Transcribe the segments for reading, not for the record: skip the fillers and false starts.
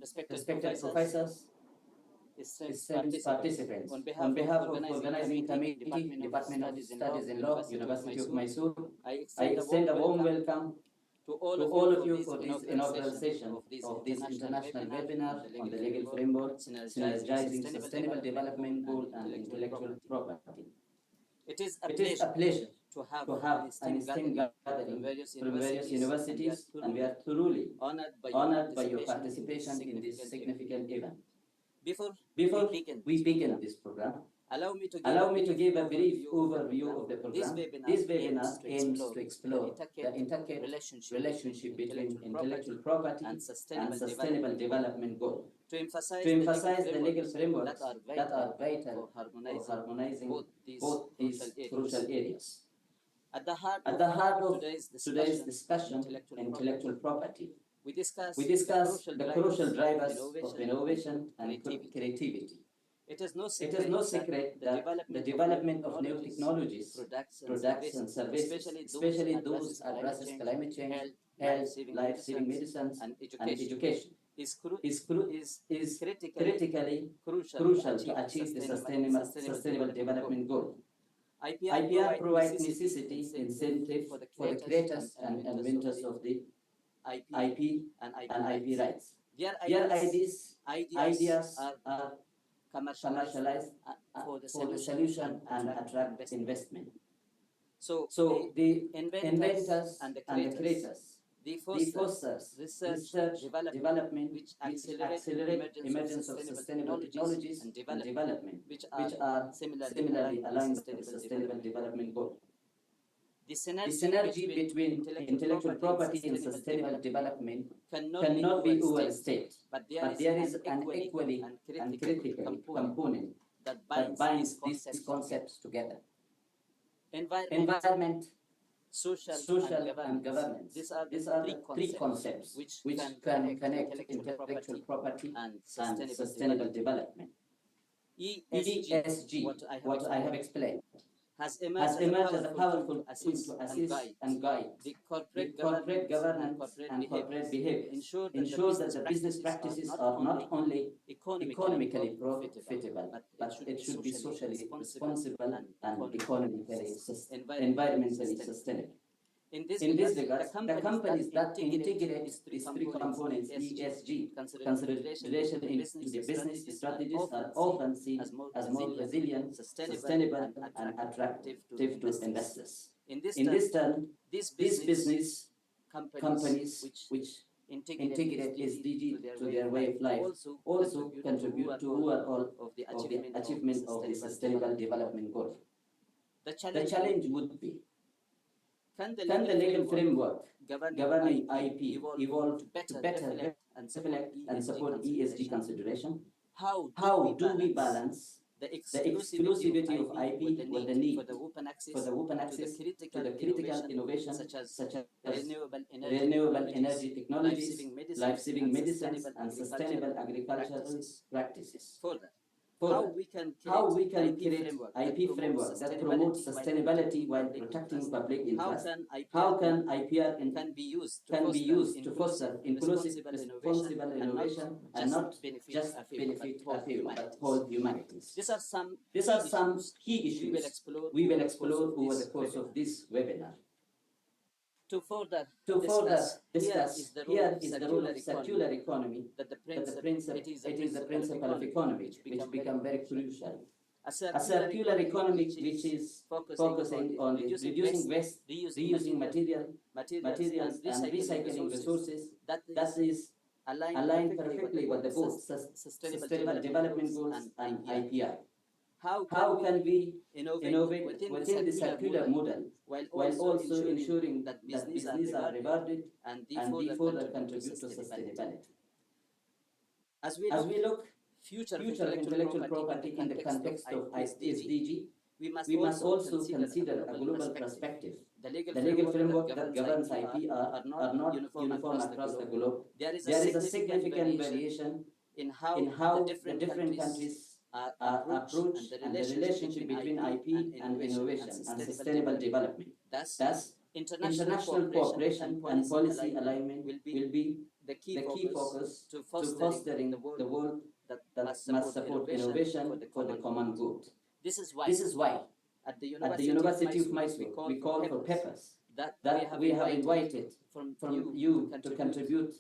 respected professors, esteemed participants, on behalf of organizing committee, Department of Studies in Law, University of Mysore, I extend a warm welcome to all of you for this inaugural session of this international webinar on the legal framework, synergizing sustainable development goal and intellectual property. It is a pleasure to have an esteemed gathering from various universities, and we are truly honored by your participation in this significant event. Before we begin this program, allow me to give a brief overview of the program. This webinar aims to explore the intricate relationship between intellectual property and sustainable development goals, to emphasize the legal frameworks that are vital for harmonizing both these crucial areas. At the heart of today's discussion, intellectual property, we discuss the crucial drivers of innovation and creativity. It is no secret that the development of new technologies, products and services, especially those addressing climate change, health, life-saving medicines, and education, is critically crucial to achieve the sustainable development goal. IPR provides necessity incentive for the creators and inventors of the IP and IP rights. Their ideas are commercialized for the solution and attract investment. So the inventors and the creators, they foster research development which accelerate emergence of sustainable technologies and development which are similarly aligned with the sustainable development goal. The synergy between intellectual property and sustainable development cannot be overstated, but there is an equally and critical component that binds these concepts together. Environment, social and governance. These are the three concepts which can connect intellectual property and sustainable development. ESG, what I have explained, has emerged as a powerful tool to assist and guide the corporate governance and corporate behavior, ensure that the business practices are not only economically profitable, but it should be socially responsible and environmentally sustainable. In this regard, the companies that integrate these three components, ESG, consideration in the business strategies, are often seen as more resilient, sustainable, and attractive to investors. In this turn, these business companies which integrate SDGs to their way of life also contribute to overall of the achievement of the sustainable development goal. The challenge would be, can the legal framework governing IP evolve to better reflect and support ESG consideration? How do we balance the exclusivity of IP with the need for the open access to the critical innovation such as renewable energy technologies, life-saving medicines, and sustainable agricultural practices? How we can create IP framework that promotes sustainability while protecting public interest? How can IPR can be used to foster inclusive, responsible innovation and not just benefit a few, but whole humanities? These are some key issues we will explore over the course of this webinar. To further discuss, here is the role of circular economy, it is the principle of economy which become very crucial. A circular economy which is focusing on reducing waste, reusing materials and recycling resources, that is aligned perfectly with the both sustainable development goals and IPR. How can we innovate within the circular model while also ensuring that businesses are rewarded and they further contribute to sustainability? As we look future of intellectual property in the context of SDG, we must also consider a global perspective. The legal framework that governs IP are not uniform across the globe. There is a significant variation in how the different countries are approached and the relationship between IP and innovation and sustainable development. Thus, international cooperation and policy alignment will be the key focus to fostering the world that must support innovation for the common good. This is why at the University of Mysore we call for papers that we have invited from you to contribute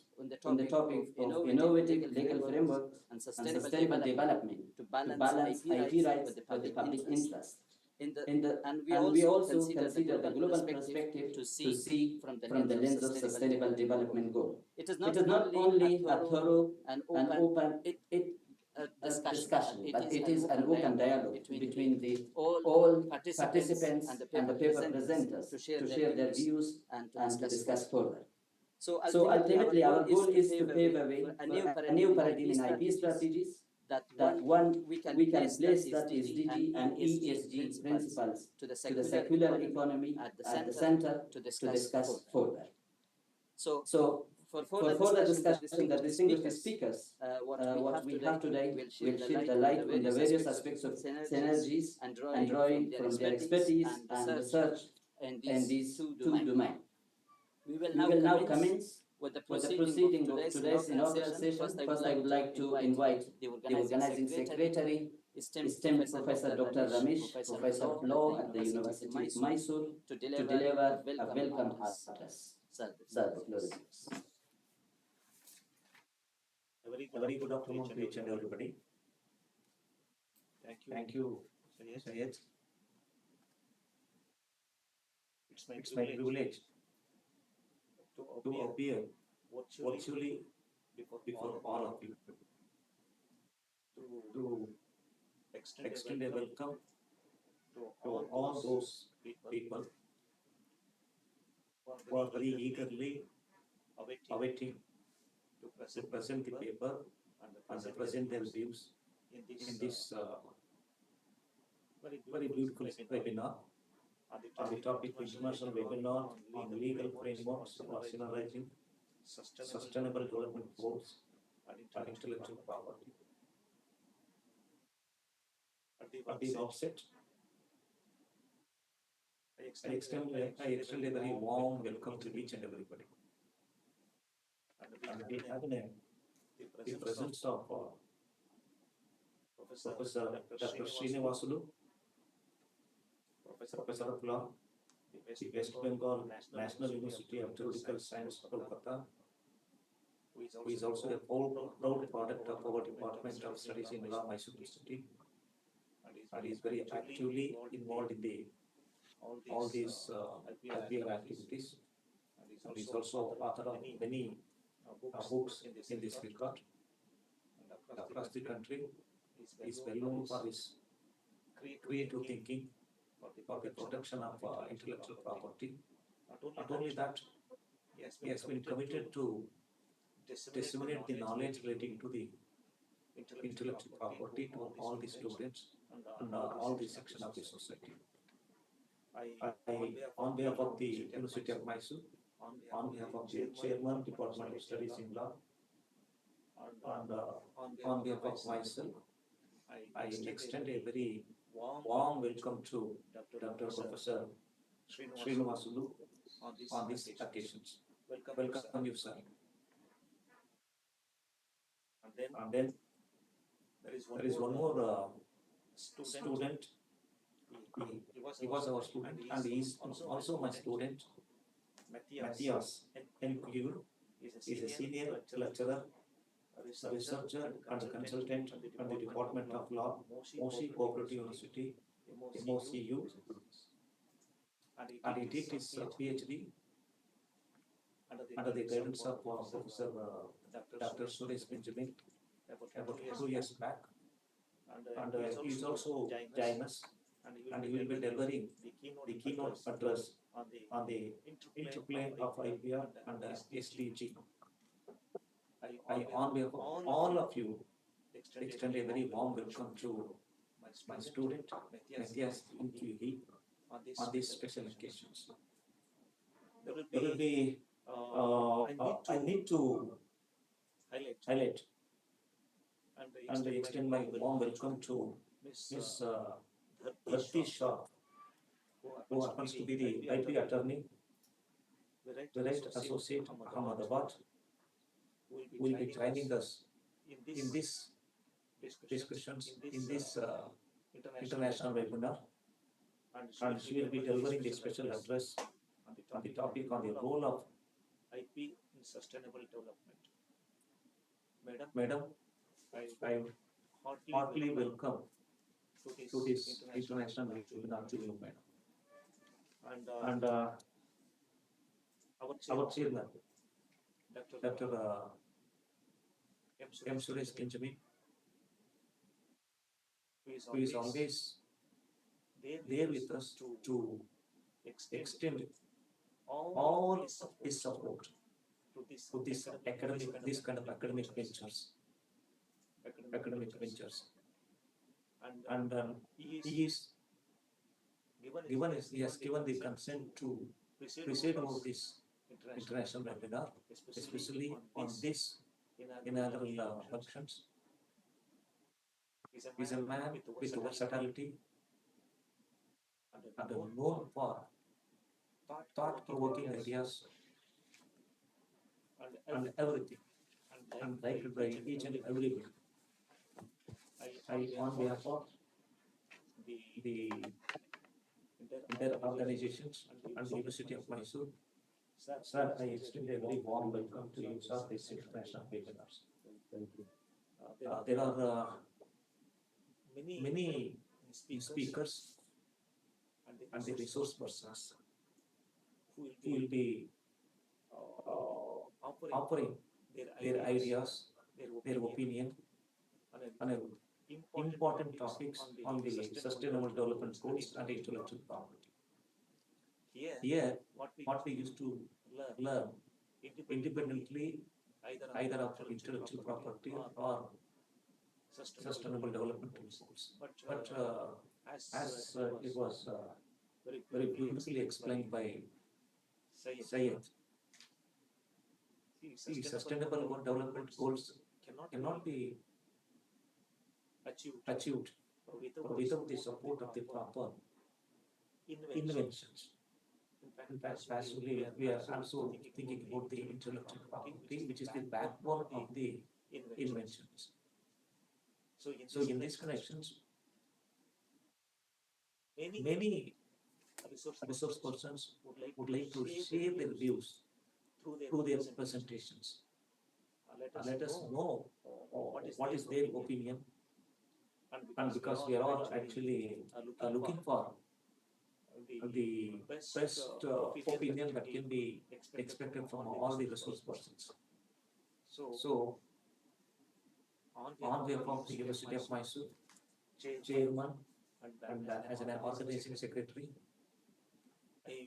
on the topic of innovative legal frameworks and sustainable development to balance IP rights with the public interest. And we also consider the global perspective to see from the lens of sustainable development goal. It is not only a thorough and open discussion, but it is an open dialogue between the all participants and the paper presenters to share their views and to discuss further. So ultimately, our goal is to pave a way for a new paradigm in IP strategies that one we can place that SDG and ESG principles to the circular economy at the center to discuss further. So for further discussion, the distinguished speakers, what we have today will shed the light on the various aspects of synergies and drawing from their expertise and research in these two domains. We will now commence with the proceeding of today's inaugural session. First, I would like to invite the organizing secretary, esteemed Professor Dr. Ramesh, Professor of Law at the University of Mysore, to deliver a welcome address. Sir, the floor is yours. A very good afternoon to each and everybody. Thank you, Syed. It's my privilege to appear virtually before all of you to extend a welcome to all those people who are very eagerly awaiting to present the paper and present their views in this very beautiful webinar on the topic of international webinar on legal frameworks for synergizing sustainable development goals and intellectual property. At the outset, I extend a very warm welcome to each and everybody. And we have the presence of Professor Dr. Sreenivasulu, Professor of Law, the West Bengal National University of Political Science, Kolkata, who is also a proud product of our Department of Studies in Law, Mysore University, and is very actively involved in all these IPR activities, and is also author of many books in this regard. And across the country, is well known for his creative thinking for the protection of intellectual property. Not only that, he has been committed to disseminate the knowledge relating to the intellectual property to all the students and all the sections of the society. On behalf of the University of Mysore, on behalf of the Chairman, Department of Studies in Law, and on behalf of myself, I extend a very warm welcome to Dr. Professor Sreenivasulu on these occasions. Welcome you, sir. And then there is one more student. He was our student, and he is also my student. Matthias Nkuhi is a senior lecturer, a researcher, and a consultant at the Department of Law, Moshi Cooperative University, MOCU, and he did his PhD under the guidance of Professor Dr. Suresh Benjamin about 2 years back, and he is also joining us, and he will be delivering the keynote address on the interplay of IPR and SDG. I, on behalf of all of you, extend a very warm welcome to my student, Matthias Nkuhi, on these special occasions. There will be, I need to highlight and extend my warm welcome to Ms. Dharti Shah, who happens to be the IP attorney, the right associate Ahmedabad, who will be joining us in this discussions in this international webinar, and she will be delivering a special address on the topic on the role of IP in sustainable development. Madam, I heartily welcome to this international webinar to you, madam. And our chairman, Dr. M. Suresh Kinchami, who is always there with us to extend all his support to this kind of academic ventures. And he has given the consent to preside over this international webinar, especially on this inaugural functions. He's a man with versatility and known for thought-provoking ideas and everything, and liked by each and every one. I, on behalf of the entire organizations and the University of Mysore, sir, I extend a very warm welcome to you, sir, this international webinars. Thank you. There are many speakers and the resource persons who will be offering their ideas, their opinion on important topics on the sustainable development goals and intellectual property. Here, what we used to learn independently, either of intellectual property or sustainable development goals. But as it was very beautifully explained by Syed, see, sustainable development goals cannot be achieved without the support of the proper inventions. In fact, passively, we are also thinking about the intellectual property, which is the backbone of the inventions. So in these connections, many resource persons would like to share their views through their presentations. Let us know what is their opinion, and because we are all actually looking for the best opinion that can be expected from all the resource persons. So, on behalf of the University of Mysore, Chairman, and as an organizing secretary,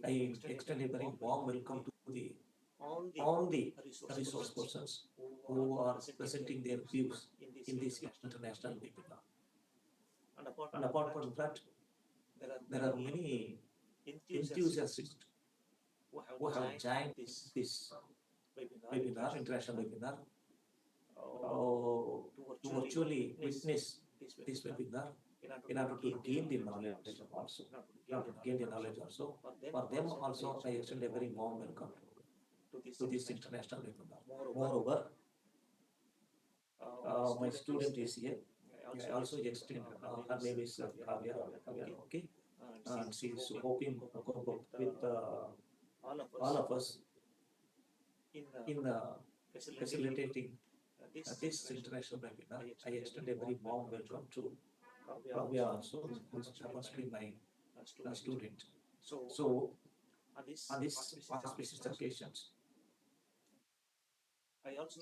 I extend a very warm welcome to all the resource persons who are presenting their views in this international webinar. And apart from that, there are many enthusiasts who have joined this webinar, international webinar, to virtually witness this webinar in order to gain the knowledge also. For them also, I extend a very warm welcome to this international webinar. Moreover, my student is here. I also extend, her name is Kavya, okay? And she is hoping to cope with all of us in facilitating this international webinar. I extend a very warm welcome to Kavya also, who happens to be my student. So, on this auspicious occasions,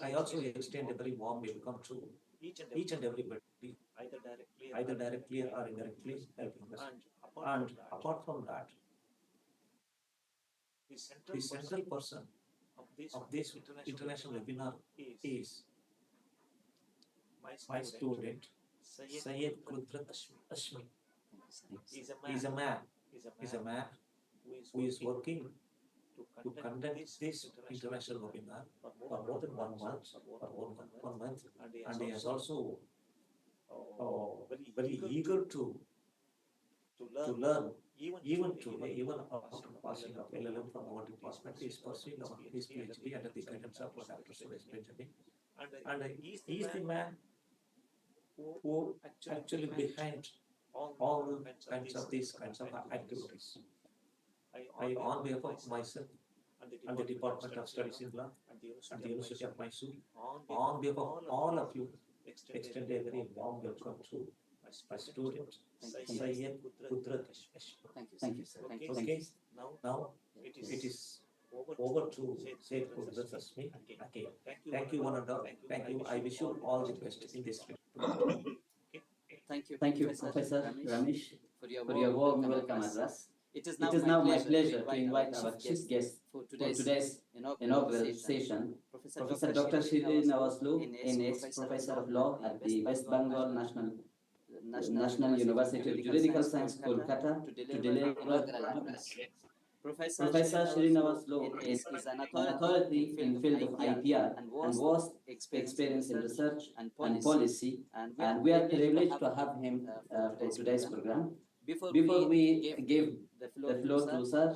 I also extend a very warm welcome to each and everybody, either directly or indirectly helping us. And apart from that, the central person of this international webinar is my student, Syed Qudrat Hashimy. He's a man who is working to conduct this international webinar for more than 1 month, and he is also very eager to to learn even today, even after passing of LLM from our department, he is pursuing his PhD under the guidance of Dr. Suresh Benjamin. And he is the man who actually behind all kinds of these kinds of activities. I, on behalf of myself and the Department of Studies in Law and the University of Mysore, on behalf of all of you, extend a very warm welcome to my student, Syed Qudrat Hashimy. Thank you, sir. Okay, now it is over to Syed Qudrat Hashimy again. Thank you, one and all. Thank you. I wish you all the best in this. Thank you, Professor Ramesh, for your warm welcome address. It is now my pleasure to invite our chief guest for today's inaugural session, Professor Dr. Sreenivasulu N.S, Professor of Law at the West Bengal National University of Juridical Science, Kolkata, to deliver inaugural address. Professor Sreenivasulu N.S is an authority in field of IPR and vast experience in research and policy, and we are privileged to have him for today's program. Before we give the floor to sir,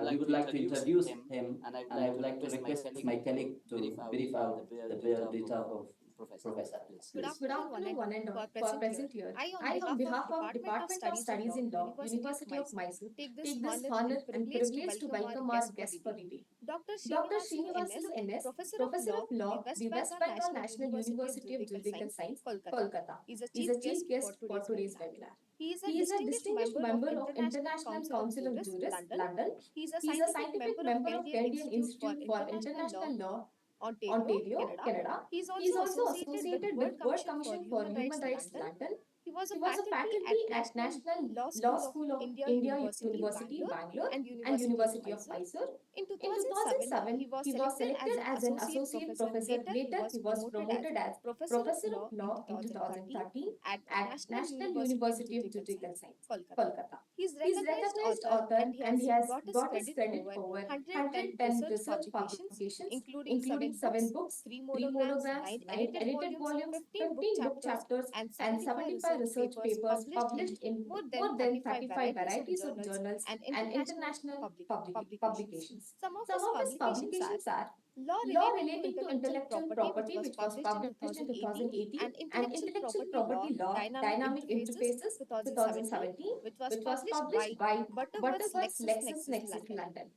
we would like to introduce him, and I would like to request my colleague to brief out the biodata of Professor, please. Good afternoon, one and all, for present here. I, on behalf of Department of Studies in Law, University of Mysore, take this honor and privilege to welcome our guest for the day. Dr. Sreenivasulu N.S, Professor of Law, the West Bengal National University of Juridical Science, Kolkata, is a chief guest for today's webinar. He is a distinguished member of International Council of Jurists, London. He is a scientific member of Canadian Institute for International Law, Ontario, Canada. He is also associated with World Commission for Human Rights, London. He was a faculty at National Law School of India University, Bangalore, and University of Mysore. In 2007, he was selected as an associate professor. Later, he was promoted as Professor of Law in 2013 at National University of Juridical Science, Kolkata. He is recognized author and he has got his credit over 110 research publications, including 7 books, 3 monograms, 9 edited volumes, 15 book chapters, and 75 research papers published in more than 35 varieties of journals and international publications. Some of his publications are Law Relating to Intellectual Property, which was published in 2018, and Intellectual Property Law, Dynamic Interfaces, 2017, which was published by Butterworth's LexisNexis, London.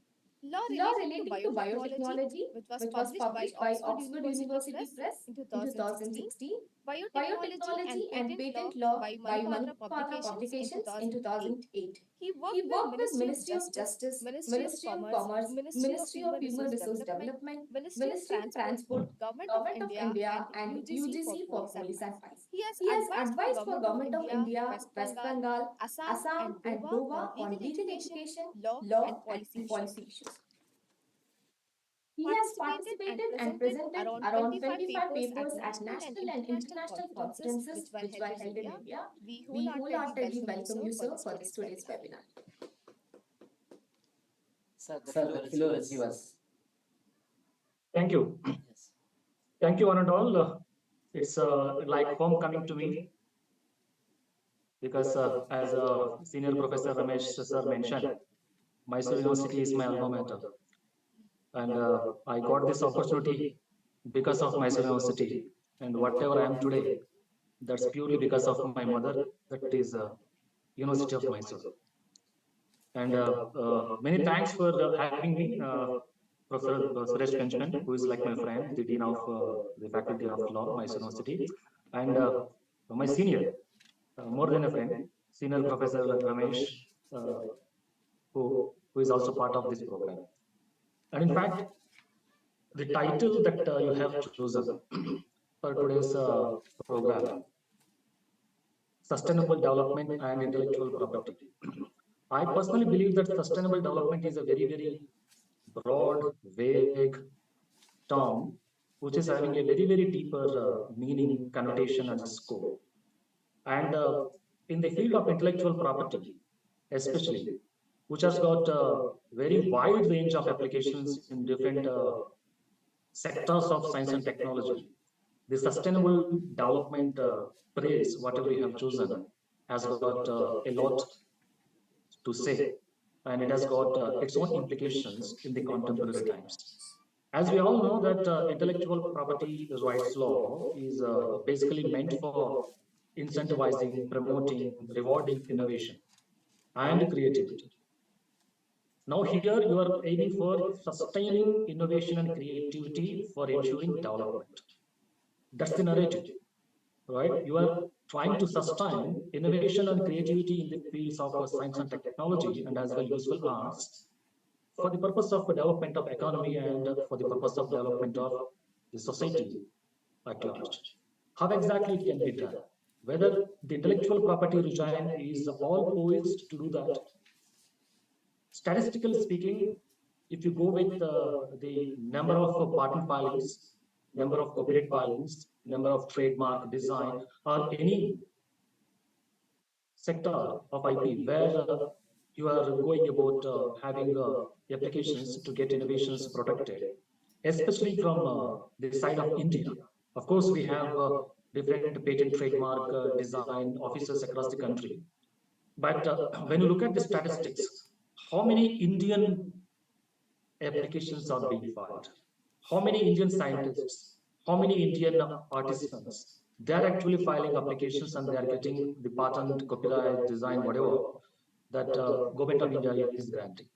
Law Relating to Biotechnology, which was published by Oxford University Press in 2016, Biotechnology and Patent Law by Manupara Publications in 2008. He worked with Ministry of Justice, Ministry of Commerce, Ministry of Human Resource Development, Ministry of Transport, Government of India, and UGC for Police and Fines. He has advised for Government of India, West Bengal, Assam, and Goa on legal education, law, and policy issues. He has participated and presented around 25 papers at national and international conferences which were held in India. We wholeheartedly welcome you, sir, for this today's webinar. Sir, the floor is yours. Thank you. Yes. Thank you, one and all. It's like homecoming to me because as Senior Professor Ramesh sir mentioned, Mysore University is my alma mater. And I got this opportunity because of Mysore University. And whatever I am today, that's purely because of my mother, that is University of Mysore. And many thanks for having me, Professor Suresh Benjamin, who is like my friend, the Dean of the Faculty of Law, Mysore University, and my senior, more than a friend, Senior Professor Ramesh, who is also part of this program. And in fact, the title that you have chosen for today's program, Sustainable Development and Intellectual Property. I personally believe that sustainable development is a very, very broad, vague term, which is having a very, very deeper meaning, connotation, and scope. And in the field of intellectual property, especially, which has got a very wide range of applications in different sectors of science and technology. The sustainable development phrase, whatever you have chosen, has got a lot to say, and it has got its own implications in the contemporary times. As we all know that intellectual property rights law is basically meant for incentivizing, promoting, rewarding innovation and creativity. Now here you are aiming for sustaining innovation and creativity for ensuring development. That's the narrative, right? You are trying to sustain innovation and creativity in the fields of science and technology and as well useful arts for the purpose of development of economy and for the purpose of development of the society at large. How exactly it can be done? Whether the intellectual property regime is all poised to do that. Statistically speaking, if you go with the number of patent filings, number of copyright filings, number of trademark design, or any sector of IP where you are going about having applications to get innovations protected, especially from the side of India. Of course, we have different patent trademark design offices across the country. But when you look at the statistics, how many Indian applications are being filed? How many Indian scientists? How many Indian artisans? They are actually filing applications and they are getting the patent, copyright, design, whatever that government of India is granting.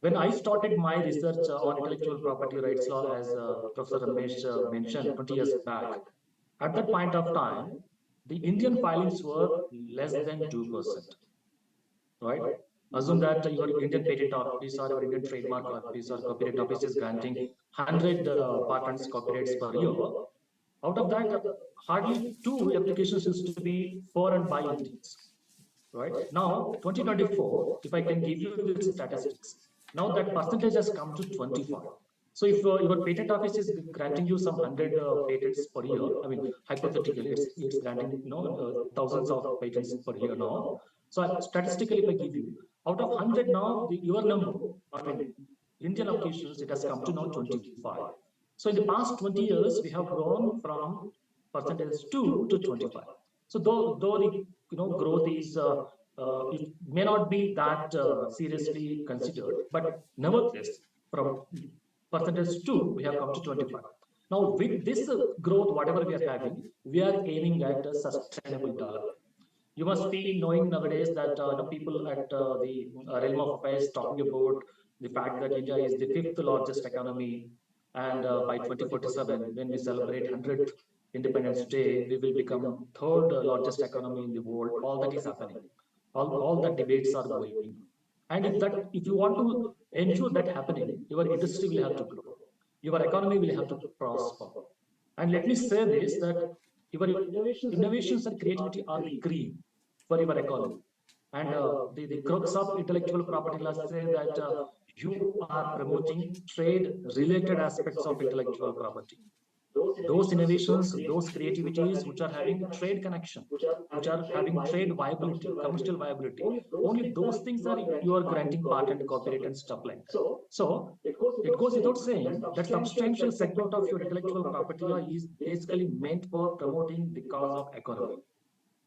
When I started my research on intellectual property rights law, as Professor Ramesh mentioned 20 years back, at that point of time, the Indian filings were less than 2%, right? Assume that your Indian patent office or your Indian trademark office or copyright office is granting 100 patents, copyrights per year. Out of that, hardly 2 applications used to be for and by Indians, right? Now, 2024, if I can give you the statistics, now that percentage has come to 25. So if your patent office is granting you some 100 patents per year, I mean, hypothetically, it's granting thousands of patents per year now. So statistically, if I give you, out of 100 now, your number, I mean, Indian applications, it has come to now 25. So in the past 20 years, we have grown from percentage 2 to 25. So though the growth is it may not be that seriously considered, but nevertheless, from percentage 2, we have come to 25. Now, with this growth, whatever we are having, we are aiming at a sustainable development. You must be knowing nowadays that people at the realm of affairs talking about the fact that India is the 5th largest economy, and by 2047, when we celebrate 100th Independence Day, we will become 3rd largest economy in the world. All that is happening. All the debates are going. And if you want to ensure that happening, your industry will have to grow. Your economy will have to prosper. And let me say this, that your innovations and creativity are the cream for your economy. And the crux of intellectual property laws say that you are promoting trade-related aspects of intellectual property. Those innovations, those creativities which are having trade connection, which are having trade viability, commercial viability, only those things are you are granting patent, copyright, and stuff like that. So it goes without saying that substantial segment of your intellectual property law is basically meant for promoting the cause of economy.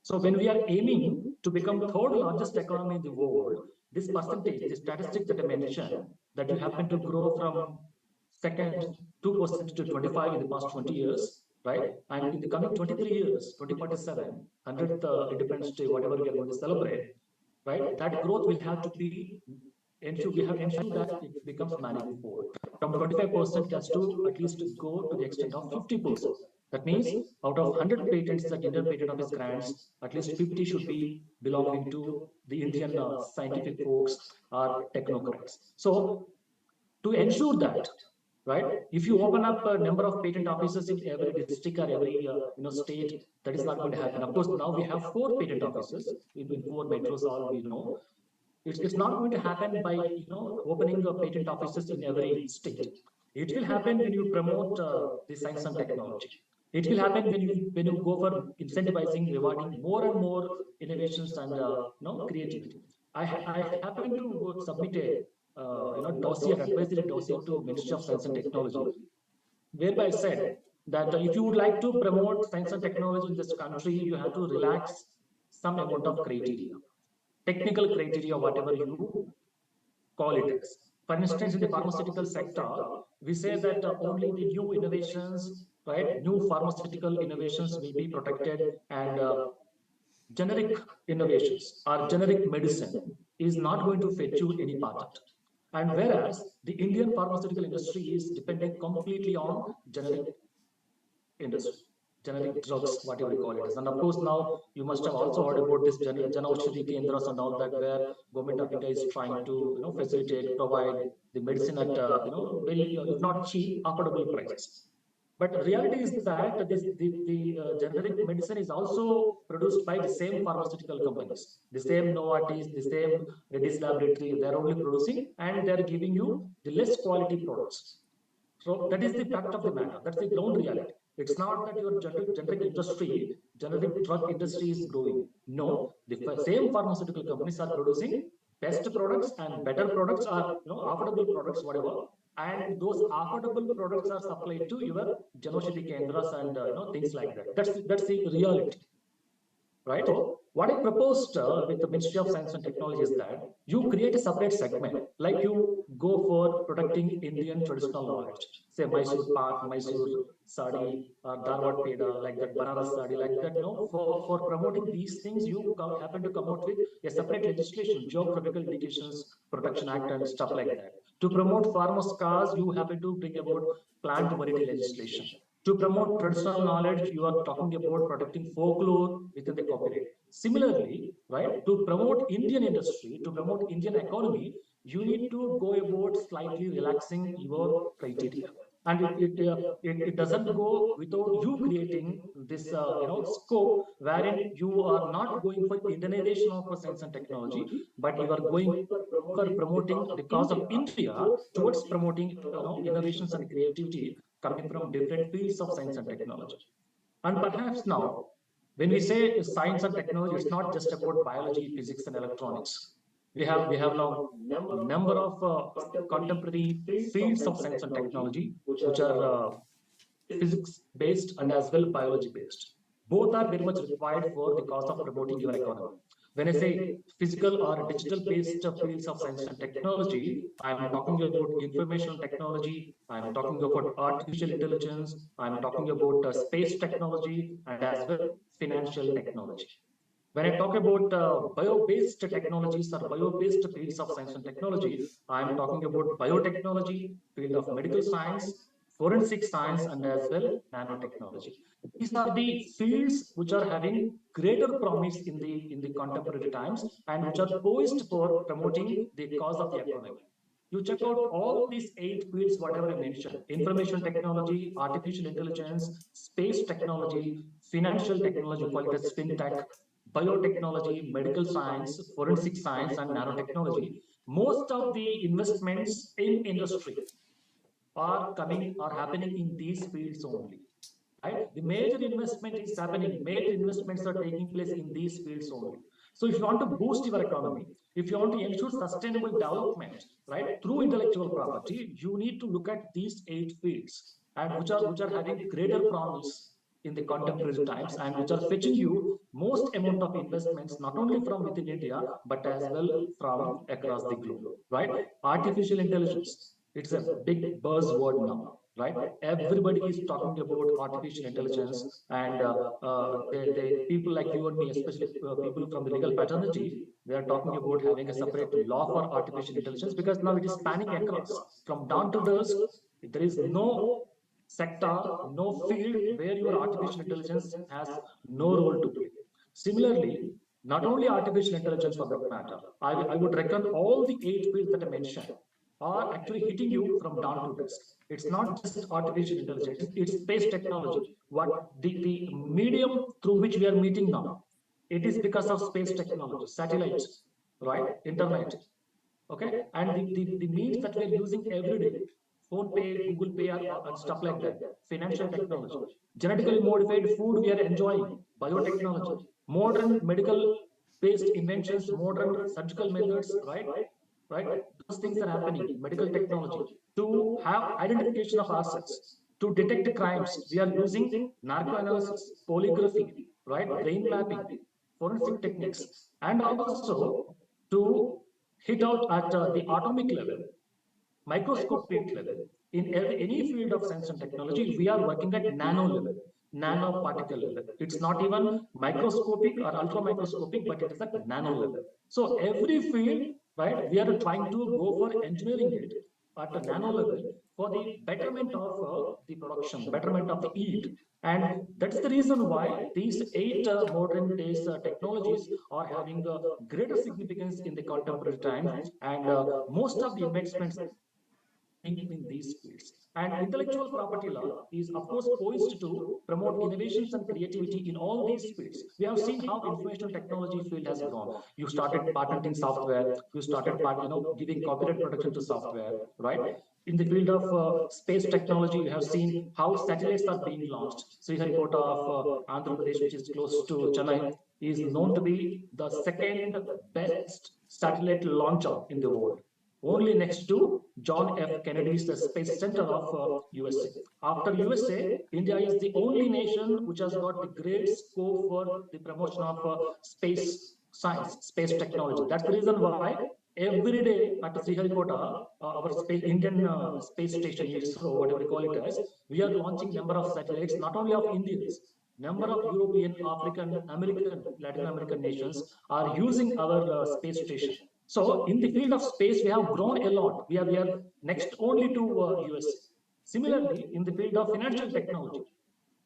So when we are aiming to become 3rd largest economy in the world, this percentage, the statistics that I mentioned, that you happen to grow from second 2% to 25 in the past 20 years, right? And in the coming 23 years, 2047, 100th Independence Day, whatever we are going to celebrate, right? That growth will have to be ensured. We have ensured that it becomes manifold. From 25%, it has to at least go to the extent of 50%. That means out of 100 patents that Indian Patent Office grants, at least 50 should be belonging to the Indian scientific folks or technocrats. So to ensure that, right, if you open up a number of patent offices in every district or every state, that is not going to happen. Of course, now we have 4 patent offices in 4 metros, all we know. It's not going to happen by opening patent offices in every state. It will happen when you promote the science and technology. It will happen when you go for incentivizing, rewarding more and more innovations and creativity. I happen to submit a dossier, advisory dossier to Ministry of Science and Technology, whereby I said that if you would like to promote science and technology in this country, you have to relax some amount of criteria. technical criteria, whatever you call it as. For instance, in the pharmaceutical sector, we say that only the new innovations, right, new pharmaceutical innovations will be protected, and generic innovations or generic medicine is not going to fetch you any patent. And whereas the Indian pharmaceutical industry is depending completely on generic industry, generic drugs, whatever you call it is. And of course, now you must have also heard about this Jan Aushadhi Kendras and all that, where government of India is trying to facilitate, provide the medicine at very, if not cheap, affordable prices. But reality is that the generic medicine is also produced by the same pharmaceutical companies, the same Novartis, the same Reddy's Laboratory. They're only producing and they're giving you the less quality products. So that is the fact of the matter. That's the ground reality. It's not that your generic industry, generic drug industry is growing. No, the same pharmaceutical companies are producing best products and better products, or affordable products, whatever. And those affordable products are supplied to your Janaushadhi Kendras and things like that. That's the reality. Right? So what I proposed with the Ministry of Science and Technology is that you create a separate segment, like you go for protecting Indian traditional knowledge, say Mysore Pak, Mysore Sadi, or Dharwad Peda, like that, Banaras Sadi, like that. For promoting these things, you happen to come out with a separate legislation, Geographical Indications Protection Act and stuff like that. To promote farmers' cars, you happen to bring about plant variety legislation. To promote traditional knowledge, you are talking about protecting folklore within the copyright. Similarly, right, to promote Indian industry, to promote Indian economy, you need to go about slightly relaxing your criteria. And it doesn't go without you creating this scope wherein you are not going for Indianization of science and technology, but you are going for promoting the cause of India towards promoting innovations and creativity coming from different fields of science and technology. And perhaps now, when we say science and technology, it's not just about biology, physics, and electronics. We have now number of contemporary fields of science and technology, which are physics based and as well biology based. Both are very much required for the cause of promoting your economy. When I say physical or digital based fields of science and technology, I'm talking about information technology, I'm talking about artificial intelligence, I'm talking about space technology, and as well financial technology. When I talk about bio-based technologies or bio-based fields of science and technology, I'm talking about biotechnology, field of medical science, forensic science, and as well nanotechnology. These are the fields which are having greater promise in the contemporary times and which are poised for promoting the cause of the economy. You check out all these 8 fields, whatever I mentioned: information technology, artificial intelligence, space technology, financial technology, call it as fintech, biotechnology, medical science, forensic science, and nanotechnology. Most of the investments in industry are happening in these fields only. Right? The major investment is happening, major investments are taking place in these fields only. So if you want to boost your economy, if you want to ensure sustainable development, right, through intellectual property, you need to look at these 8 fields, and which are having greater promise in the contemporary times and which are fetching you most amount of investments, not only from within India, but as well from across the globe, right? Artificial intelligence, it's a big buzzword now, right? Everybody is talking about artificial intelligence, and people like you and me, especially people from the legal fraternity, they are talking about having a separate law for artificial intelligence, because now it is spanning across from dawn to dusk. There is no sector, no field where your artificial intelligence has no role to play. Similarly, not only artificial intelligence for that matter, I would reckon all the 8 fields that I mentioned are actually hitting you from dawn to dusk. It's not just artificial intelligence, it's space technology. What the medium through which we are meeting now, it is because of space technology, satellites, right? Internet. Okay, and the means that we are using every day, phone pay, Google Pay, and stuff like that, financial technology, genetically modified food we are enjoying, biotechnology, modern medical based inventions, modern surgical methods, right? Right? Those things are happening, medical technology, to have identification of assets, to detect crimes. We are using narco analysis, polygraphy, right? Brain mapping, forensic techniques, and also to hit out at the atomic level, microscopic level. In any field of science and technology, we are working at nano level, nanoparticle level. It's not even microscopic or ultra microscopic, but it is at nano level. So every field, right, we are trying to go for engineering it at a nano level for the betterment of the production, betterment of the yield. And that's the reason why these 8 modern days technologies are having a greater significance in the contemporary times, and most of the investments in these fields. And intellectual property law is, of course, poised to promote innovations and creativity in all these fields. We have seen how information technology field has grown. You started patenting software, you started giving copyright protection to software, right? In the field of space technology, you have seen how satellites are being launched. Sriharikota of Andhra Pradesh, which is close to Chennai, is known to be the second best satellite launcher in the world, only next to John F. Kennedy's Space Center of USA. After USA, India is the only nation which has got the great scope for the promotion of space science, space technology. That's the reason why every day at Sriharikota, our Indian space station, ISRO, whatever we call it as, we are launching number of satellites, not only of Indians, number of European, African, American, Latin American nations are using our space station. So in the field of space, we have grown a lot. We are next only to US. Similarly, in the field of financial technology,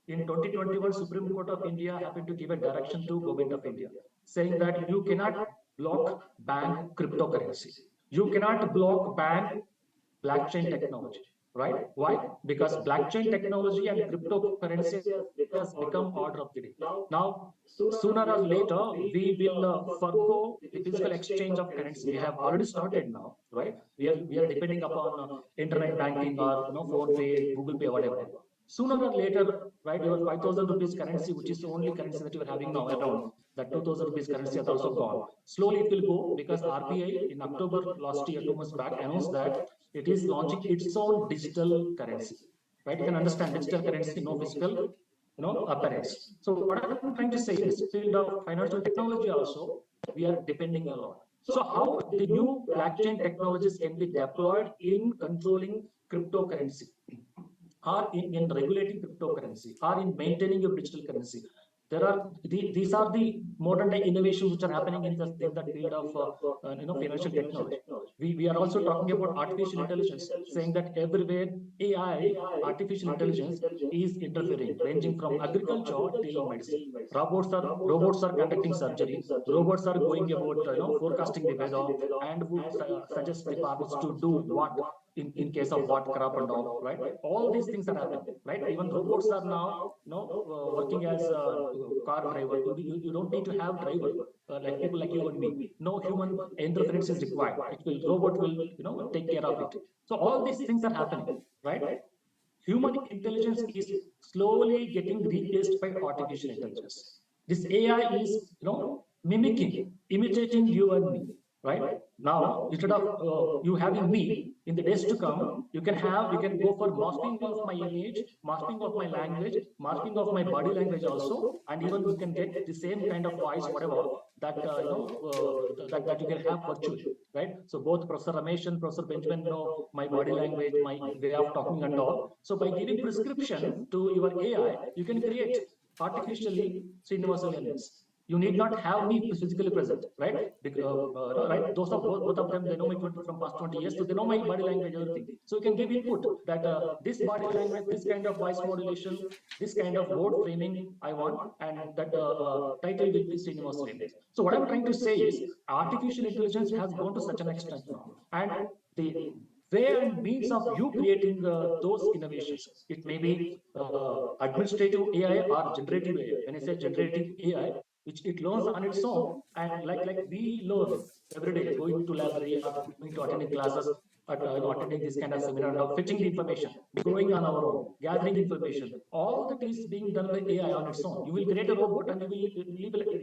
in 2021, Supreme Court of India happened to give a direction to Government of India, saying that you cannot block ban cryptocurrency. You cannot ban blockchain technology, right? Why? Because blockchain technology and cryptocurrency has become order of the day. Now, sooner or later, we will forgo the physical exchange of currency. We have already started now, right? We are depending upon internet banking or phone pay, Google Pay, whatever. Sooner or later, right, your 5,000 rupees currency, which is the only currency that you are having now around, that 2,000 rupees currency has also gone. Slowly it will go, because RBI in October last year, 2 months back, announced that it is launching its own digital currency. Right? You can understand digital currency, no physical, appearance. So what I'm trying to say is, field of financial technology also, we are depending a lot. So how the new blockchain technologies can be deployed in controlling cryptocurrency, or in regulating cryptocurrency, or in maintaining your digital currency? These are the modern day innovations which are happening in the field of financial technology. We are also talking about artificial intelligence, saying that everywhere AI, artificial intelligence, is interfering, ranging from agriculture till medicine. Robots are conducting surgery. Robots are going about forecasting the weather, and would suggest the farmers to do what in case of what crop and all, right? All these things are happening, right? Even robots are now working as car driver. You don't need to have driver like people like you and me. No human interference is required. Robot will take care of it. So all these things are happening, right? Human intelligence is slowly getting replaced by artificial intelligence. This AI is mimicking, imitating you and me, right? Now, instead of you having me, in the days to come, you can go for masking of my image, masking of my language, masking of my body language also, and even you can get the same kind of voice, whatever, that that you can have virtually, right? So both Professor Ramesh and Professor Benjamin know my body language, my way of talking and all. So by giving prescription to your AI, you can create artificially Sreenivasulu N.S. You need not have me physically present, right? Right? Both of them, they know me from past 20 years, so they know my body language, everything. So you can give input that this body language, this kind of voice modulation, this kind of word framing I want, and that title will be Sreenivasulu N.S. So what I'm trying to say is, artificial intelligence has gone to such an extent now, and the way and means of you creating those innovations. It may be administrative AI or generative AI. When I say generative AI, which it learns on its own, and like we learn every day, going to library or going to attending classes, attending this kind of seminar, now fetching the information, going on our own, gathering information. All that is being done by AI on its own. You will create a robot and you will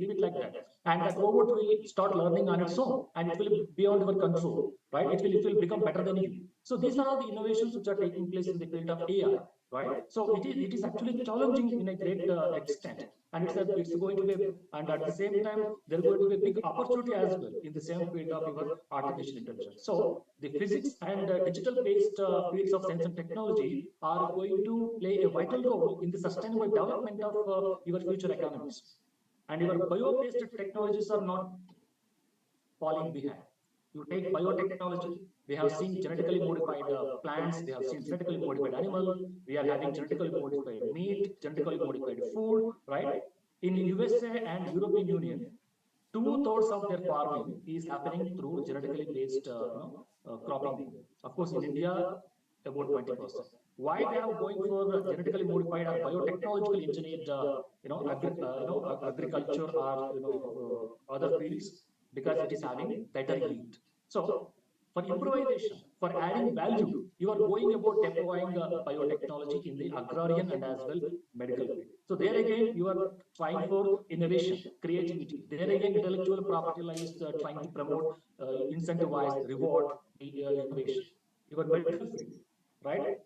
leave it like that, and that robot will start learning on its own, and it will be beyond your control, right? It will become better than you. So these are all the innovations which are taking place in the field of AI, right? So it is actually challenging in a great extent, and it's going to be, and at the same time there is going to be a big opportunity as well in the same field of your artificial intelligence. So the physics and digital based fields of science and technology are going to play a vital role in the sustainable development of your future economies, and your bio-based technologies are not falling behind. You take biotechnology, we have seen genetically modified plants, we have seen genetically modified animal, we are having genetically modified meat, genetically modified food, right? In USA and European Union, two-thirds of their farming is happening through genetically based cropping. Of course, in India, about 20%. Why they are going for genetically modified or biotechnologically engineered, agriculture or other fields? Because it is having better yield. So for improvisation, for adding value, you are going about deploying biotechnology in the agrarian and as well medical field. So there again, you are trying for innovation, creativity. There again, intellectual property law is trying to promote, incentivize, reward innovation. Your medical field, right?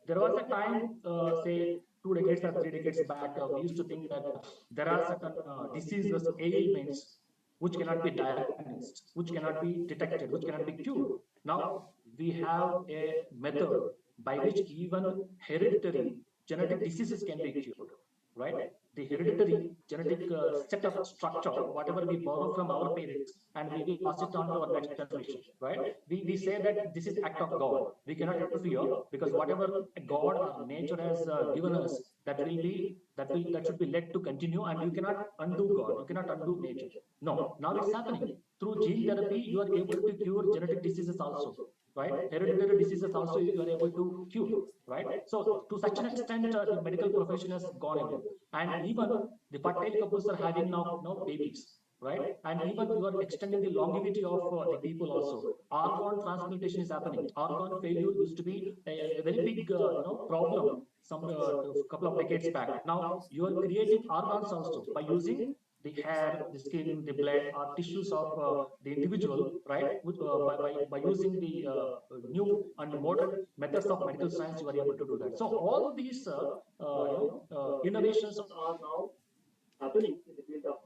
There was a time, say 2 decades or 3 decades back, we used to think that there are certain diseases, ailments which cannot be diagnosed, which cannot be detected, which cannot be cured. Now we have a method by which even hereditary genetic diseases can be cured, right? The hereditary genetic set of structure, whatever we borrow from our parents, and we will pass it on to our next generation, right? We say that this is act of God. We cannot interfere because whatever God or nature has given us, that should be let to continue, and you cannot undo God, you cannot undo nature. No, now it's happening. Through gene therapy, you are able to cure genetic diseases also, right? Hereditary diseases also you are able to cure, right? So to such an extent, the medical profession has gone ahead, and even the Patel couples are having now babies, right? And even you are extending the longevity of the people also. Organ transplantation is happening. Organ failure used to be a very big problem some couple of decades back. Now you are creating organs also by using the hair, the skin, the blood, or tissues of the individual, right? By using the new and modern methods of medical science, you are able to do that. So all these innovations are now happening in the field of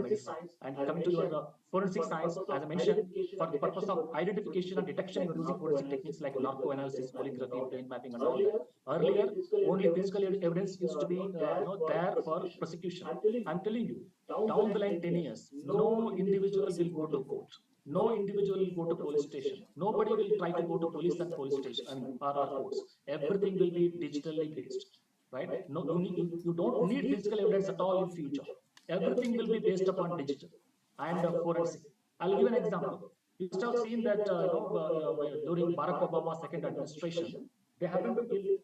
medicine. And coming to your forensic science, as I mentioned, for the purpose of identification and detection, you're using forensic techniques like narco analysis, polygraphy, brain mapping, and all that. Earlier, only physical evidence used to be there for prosecution. I'm telling you, down the line 10 years, no individual will go to court. No individual will go to police station. Nobody will try to go to police and police station, or courts. Everything will be digitally based, right? No, you don't need physical evidence at all in future. Everything will be based upon digital and forensic. I'll give an example. You must have seen that during Barack Obama's second administration, they happened to kill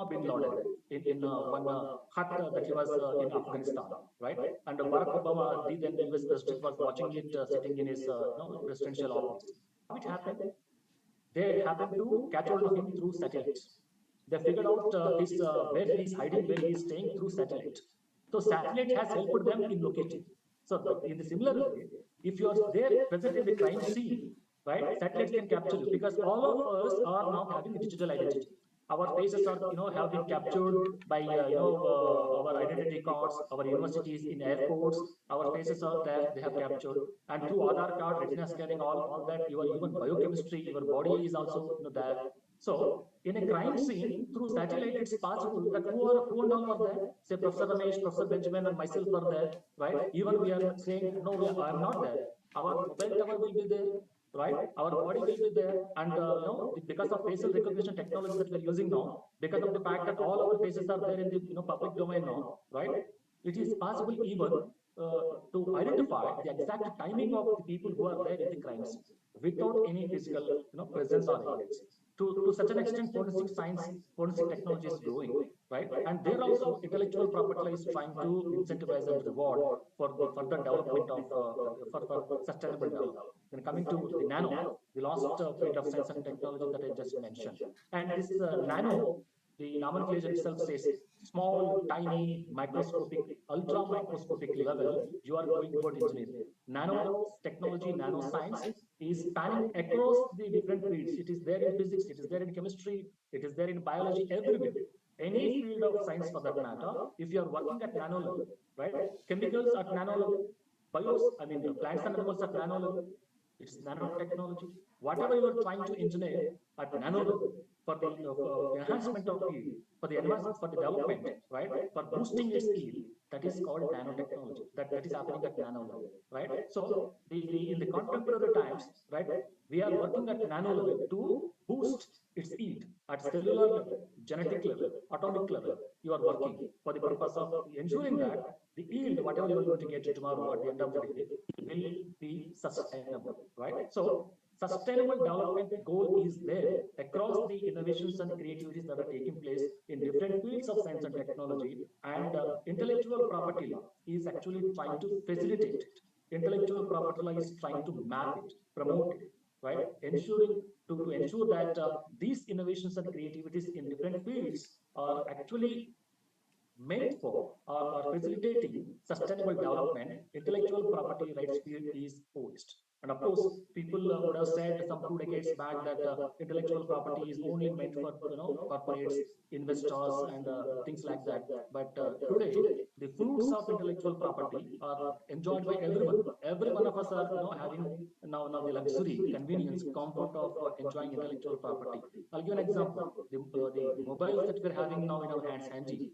Bin Laden in one hut that he was in Afghanistan, right? And Barack Obama, the then US president, was watching it sitting in his presidential office. How it happened? They happened to catch hold of him through satellites. They figured out his where he is hiding, where he is staying through satellite. So satellite has helped them in locating. So in the similar way, if you are there present in the crime scene, right, satellites can capture you because all of us are now having a digital identity. Our faces are have been captured by our identity cards, our universities, in airports. Our faces are there; they have captured, and through Aadhaar card, retina scanning, all that. Your even biochemistry, your body is also there. So in a crime scene, through satellite, it's possible that who and all are there. Say Professor Ramesh, Professor Benjamin, and myself are there, right? Even we are saying, no, I am not there. Our mobile tower will be there, right? Our body will be there, and because of facial recognition technology that we're using now, because of the fact that all our faces are there in the public domain now, right? It is possible even to identify the exact timing of the people who are there in the crime scene without any physical presence or evidence. To such an extent, forensic science, forensic technology is growing, right? And there also intellectual property law is trying to incentivize and reward for the further development of for sustainable development. Then coming to the nano, the last field of science and technology that I just mentioned, and this nano, the nomenclature itself says small, tiny, microscopic, ultra microscopic level, you are going toward engineering. Nano technology, nanoscience is spanning across the different fields. It is there in physics, it is there in chemistry, it is there in biology, everywhere. Any field of science for that matter, if you are working at nano level, right? Chemicals at nano level, plants and animals at nano level, it's nanotechnology. Whatever you are trying to engineer at nano level for the enhancement of yield, for the advancement, for the development, right? For boosting its yield, that is called nanotechnology. That is happening at nano level, right? So in the contemporary times, right, we are working at nano level to boost its yield at cellular level, genetic level, atomic level. You are working for the purpose of ensuring that the yield, whatever you are going to get tomorrow at the end of the day, will be sustainable, right? So sustainable development goal is there across the innovations and creativities that are taking place in different fields of science and technology, and intellectual property law is actually trying to facilitate it. Intellectual property law is trying to map it, promote it, right? Ensuring to ensure that these innovations and creativities in different fields are actually meant for or facilitating sustainable development. Intellectual property rights field is poised. And of course, people would have said some 2 decades back that intellectual property is only meant for corporates, investors, and things like that. But today, the fruits of intellectual property are enjoyed by everyone. Every one of us are having now the luxury, convenience, comfort of enjoying intellectual property. I'll give an example. The mobiles that we're having now in our hands, handy,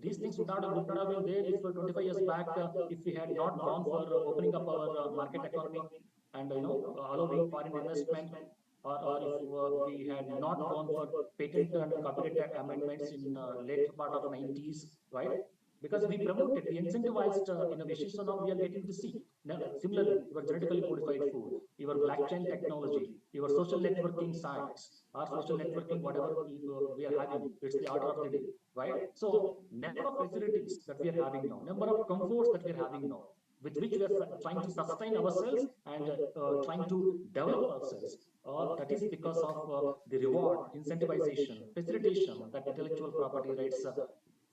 these things would not have been there if 25 years back, if we had not gone for opening up our market economy and allowing foreign investment, or if we had not gone for patent and copyright amendments in later part of 90s, right? Because we promoted, we incentivized innovation, so now we are getting to see. Now, similarly, your genetically modified food, your blockchain technology, your social networking sites, our social networking, whatever we are having, it's the order of the day, right? So, number of facilities that we are having now, number of comforts that we are having now, with which we are trying to sustain ourselves and trying to develop ourselves. That is because of the reward, incentivization, facilitation that intellectual property rights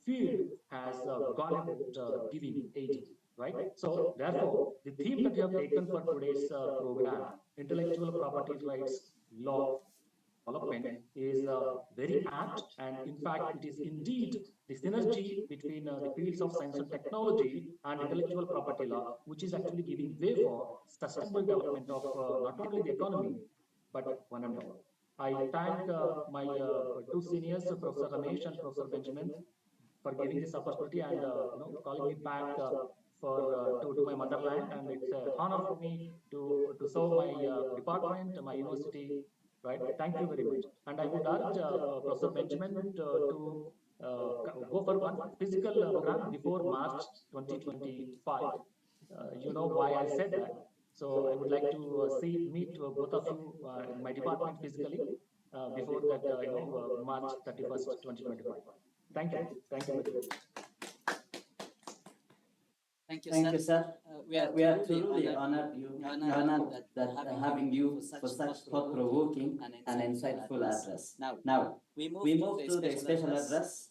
field has gone about giving, aiding, right? So therefore, the theme that we have taken for today's program, intellectual property rights law development, is very apt, and in fact, it is indeed the synergy between the fields of science and technology and intellectual property law, which is actually giving way for sustainable development of not only the economy, but one and all. I thank my two seniors, Professor Ramesh and Professor Benjamin, for giving this opportunity and calling me back for to my motherland, and it's an honor for me to serve my department, my university. Right? Thank you very much. And I would urge Professor Benjamin to go for one physical program before March 2025. You know why I said that. So I would like to meet both of you in my department physically before that, March 31st, 2025. Thank you. Thank you very much. Thank you, sir. We are truly honored that having you for such thought-provoking and insightful address. Now, we move to the special address.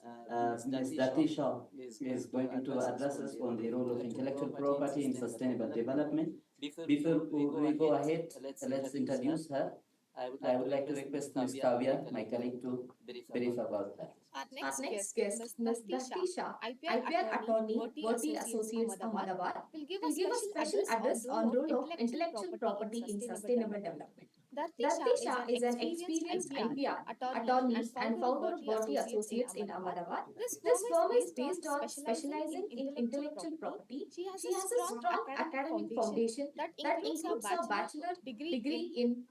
Ms. Dharti Shah is going to address us on the role of intellectual property in sustainable development. Before we go ahead, let's introduce her. I would like to request Ms. Kavya, my colleague, to brief about her. Our next guest, Ms. Dharti Shah, IPR attorney, Dharti Associates, Ahmedabad, will give a special address on role of intellectual property in sustainable development. Dharti Shah is an experienced IPR attorney and founder of Dharti Associates in Ahmedabad. This firm is based on specializing in intellectual property. She has a strong academic foundation that includes a bachelor degree in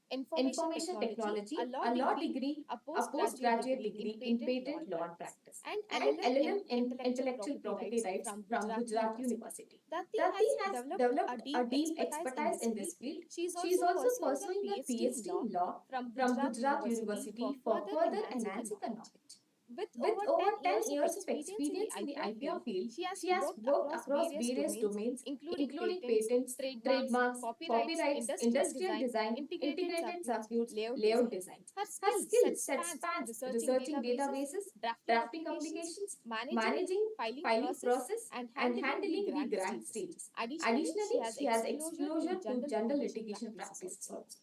information technology, a law degree, a postgraduate degree in patent law and practice, and LLM in intellectual property rights from Gujarat University. Dharti has developed a deep expertise in this field. She is also pursuing a PhD in law from Gujarat University for further enhancing her knowledge. With over 10 years of experience in the IPR field, she has worked across various domains, including patents, trademarks, copyrights, industrial design, integrated circuits, layout design. Her skill set spans researching databases, drafting applications, managing filing process, and handling the grant stages. Additionally, she has exposure to general litigation practices also.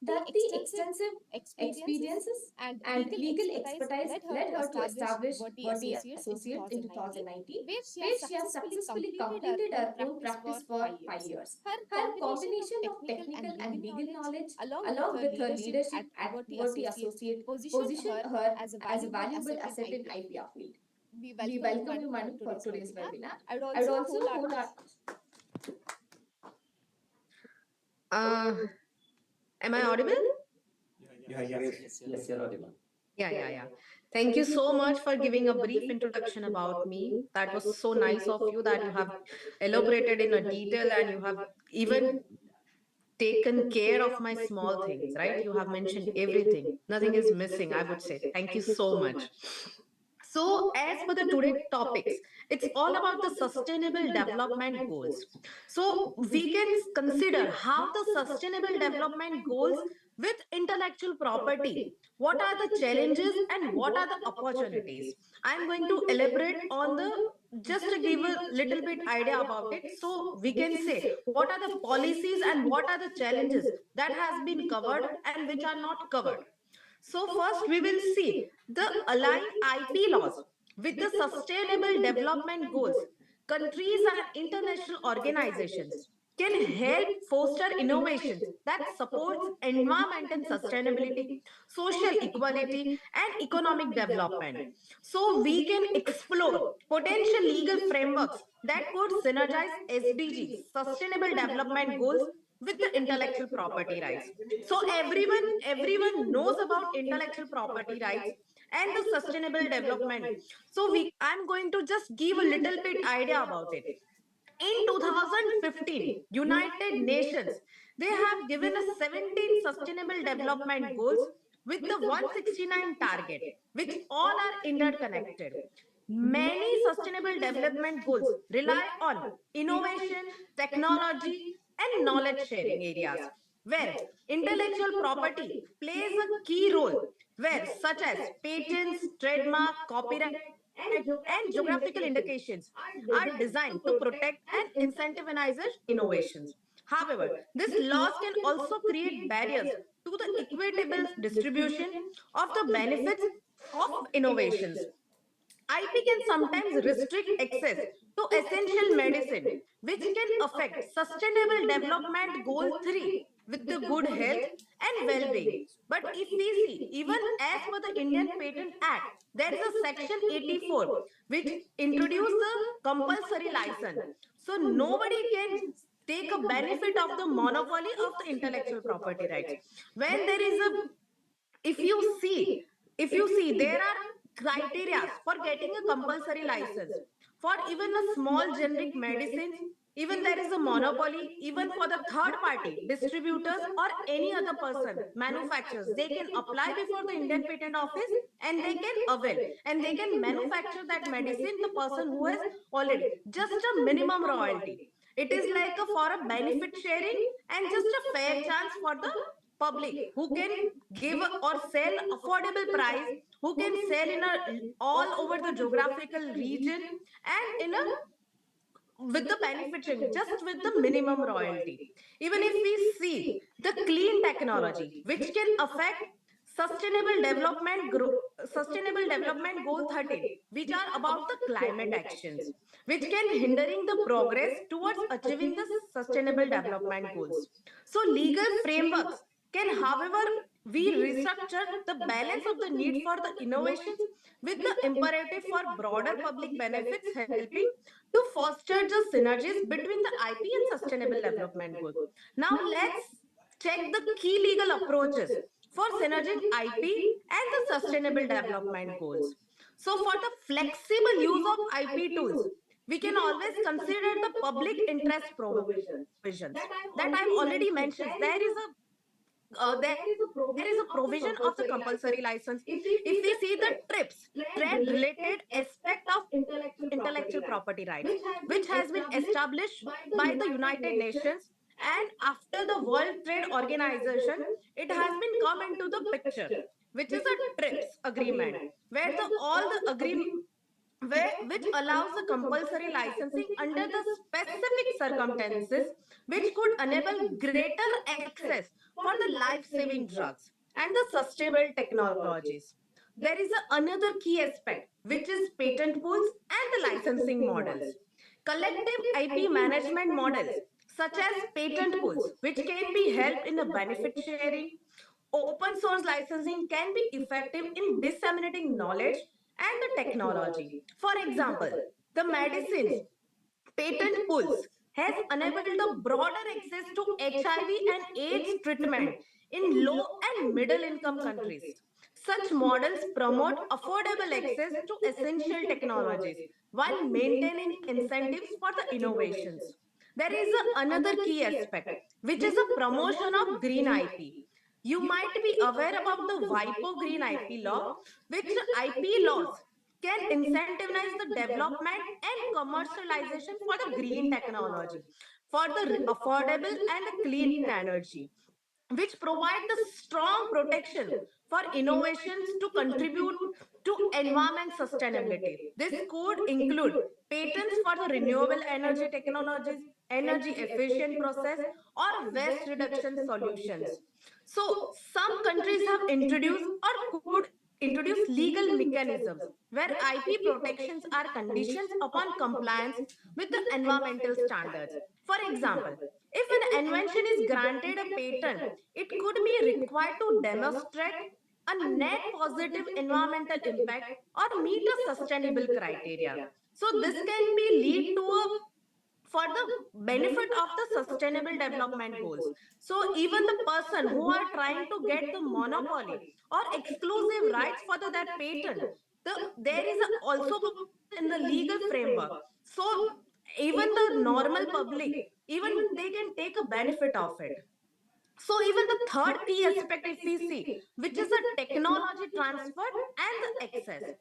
Dharti extensive experiences and legal expertise led her to establish Dharti Associates in 2019, where she has successfully completed her own practice for 5 years. Her combination of technical and legal knowledge, along with her leadership at Dharti Associate, position her as a valuable asset in IPR field. We welcome you, Manu, for today's webinar. I would also Am I audible? Yes, you're audible. Yeah. Thank you so much for giving a brief introduction about me. That was so nice of you that you have elaborated in a detail and you have even taken care of my small things, right? You have mentioned everything. Nothing is missing, I would say. Thank you so much. So, as per the today topics, it's all about the sustainable development goals. So, we can consider how the sustainable development goals with intellectual property, what are the challenges and what are the opportunities. I'm going to elaborate on the just to give a little bit idea about it. So, we can say what are the policies and what are the challenges that has been covered and which are not covered. So first we will see the aligned IP laws with the sustainable development goals. Countries and international organizations can help foster innovations that supports environment and sustainability, social equality and economic development. So we can explore potential legal frameworks that could synergize SDGs, sustainable development goals with the intellectual property rights. So everyone knows about intellectual property rights and the sustainable development. So I'm going to just give a little bit idea about it. In 2015, United Nations, they have given us 17 sustainable development goals with the 169 target, which all are interconnected. Many sustainable development goals rely on innovation, technology, and knowledge sharing areas where intellectual property plays a key role, where such as patents, trademark, copyright, and geographical indications are designed to protect and incentivize innovations. However, these laws can also create barriers to the equitable distribution of the benefits of innovations. IP can sometimes restrict access to essential medicine, which can affect Sustainable Development Goal 3 with the good health and well-being. But if we see, even as per the Indian Patent Act, there is a section 84 which introduced the compulsory license. So nobody can take a benefit of the monopoly of the intellectual property rights. When there is a if you see there are criteria for getting a compulsory license for even a small generic medicines. Even there is a monopoly even for the third party distributors or any other person manufacturers, they can apply before the Indian Patent Office and they can avail and they can manufacture that medicine, the person who has already just a minimum royalty. It is like a for a benefit sharing and just a fair chance for the public who can give or sell affordable price, who can sell in a all over the geographical region and in a with the benefiting just with the minimum royalty. Even if we see the clean technology which can affect sustainable development goal 13, which are about the climate actions which can hindering the progress towards achieving the sustainable development goals. So legal frameworks can, however, we restructure the balance of the need for the innovations with the imperative for broader public benefits, helping to foster the synergies between the IP and sustainable development goals. Now let's check the key legal approaches for synergizing IP and the sustainable development goals. So for the flexible use of IP tools, we can always consider the public interest provisions that I've already mentioned. There is a there is a provision of the compulsory license. If we see the TRIPS, trade related aspect of intellectual property rights, which has been established by the United Nations, and after the World Trade Organization, it has been come into the picture, which is a TRIPS agreement, where the all the agreement which allows the compulsory licensing under the specific circumstances which could enable greater access for the life-saving drugs and the sustainable technologies. There is another key aspect, which is patent pools and the licensing models. Collective IP management models, such as patent pools, which can be helped in the benefit sharing. Open source licensing can be effective in disseminating knowledge and the technology. For example, the medicines patent pools has enabled the broader access to HIV and AIDS treatment in low and middle income countries. Such models promote affordable access to essential technologies while maintaining incentives for the innovations. There is another key aspect, which is a promotion of green IP. You might be aware about the WIPO green IP law, which IP laws can incentivize the development and commercialization for the green technology, for the affordable and the clean energy, which provide the strong protection for innovations to contribute to environment sustainability. This could include patents for the renewable energy technologies, energy efficient process, or waste reduction solutions. So, some countries have introduced or could introduce legal mechanisms where IP protections are conditions upon compliance with the environmental standards. For example, if an invention is granted a patent, it could be required to demonstrate a net positive environmental impact or meet a sustainable criteria. So this can be lead to a for the benefit of the sustainable development goals. So even the person who are trying to get the monopoly or exclusive rights for that patent, there is also possible in the legal framework. So even the normal public, even they can take a benefit of it. So even the third key aspect, if we see, which is a technology transfer and the access.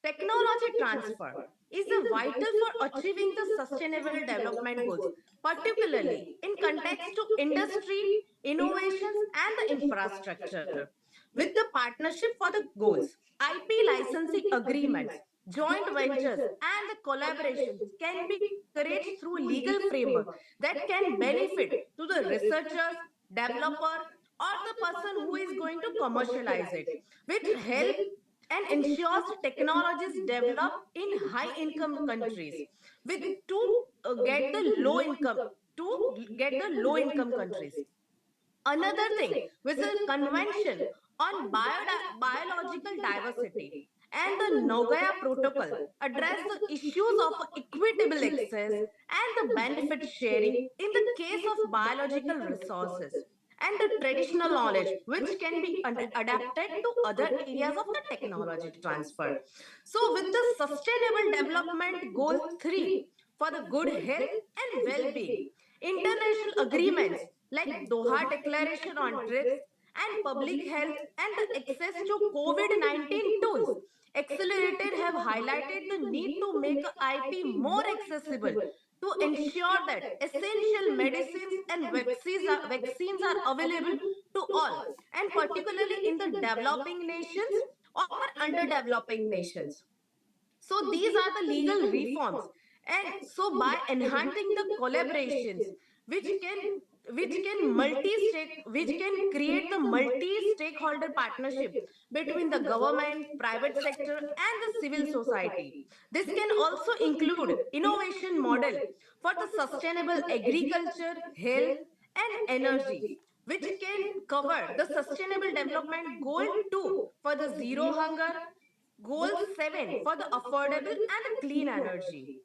Technology transfer is a vital for achieving the sustainable development goals, particularly in context to industry, innovations, and the infrastructure. With the partnership for the goals, IP licensing agreements, joint ventures, and the collaborations can be encouraged through legal framework that can benefit to the researchers, developer, or the person who is going to commercialize it, which help and ensures technologies developed in high income countries with to get the low income to get the low income countries. Another thing was a convention on biological diversity and the Nagoya Protocol address the issues of equitable access and the benefit sharing in the case of biological resources and the traditional knowledge which can be adapted to other areas of the technology transfer. So with the sustainable development goal 3 for the good health and well-being, international agreements like Doha Declaration on TRIPS and public health and the access to COVID-19 tools accelerated have highlighted the need to make IP more accessible to ensure that essential medicines and vaccines are available to all, and particularly in the developing nations or underdeveloping nations. So these are the legal reforms, and so by enhancing the collaborations which can which can create the multi stakeholder partnership between the government, private sector, and the civil society. This can also include innovation model for the sustainable agriculture, health, and energy, which can cover the sustainable development goal 2 for the zero hunger, goal 7 for the affordable and clean energy.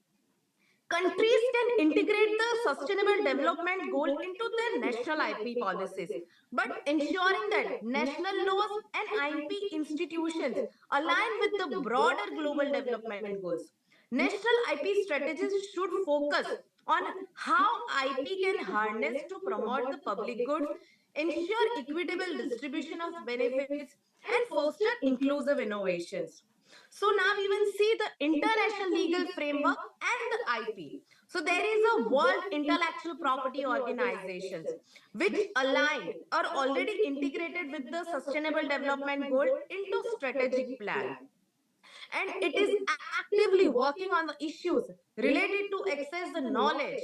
Countries can integrate the sustainable development goal into their national IP policies, but ensuring that national laws and IP institutions align with the broader global development goals. National IP strategies should focus on how IP can harness to promote the public goods, ensure equitable distribution of benefits, and foster inclusive innovations. So now we will see the international legal framework and the IP. So there is a World Intellectual Property Organizations which aligned or already integrated with the Sustainable Development Goal into strategic plan, and it is actively working on the issues related to access the knowledge,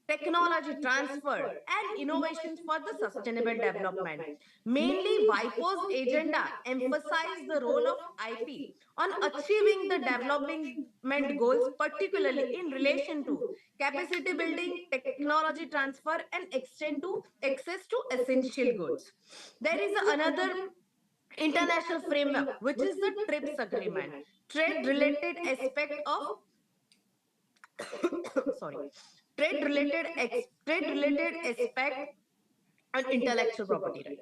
technology transfer, and innovations for the sustainable development. Mainly, WIPO's agenda emphasize the role of IP on achieving the development goals, particularly in relation to capacity building, technology transfer, and extend to access to essential goods. There is another international framework which is the TRIPS agreement, trade related aspect of sorry, trade related aspect and intellectual property right.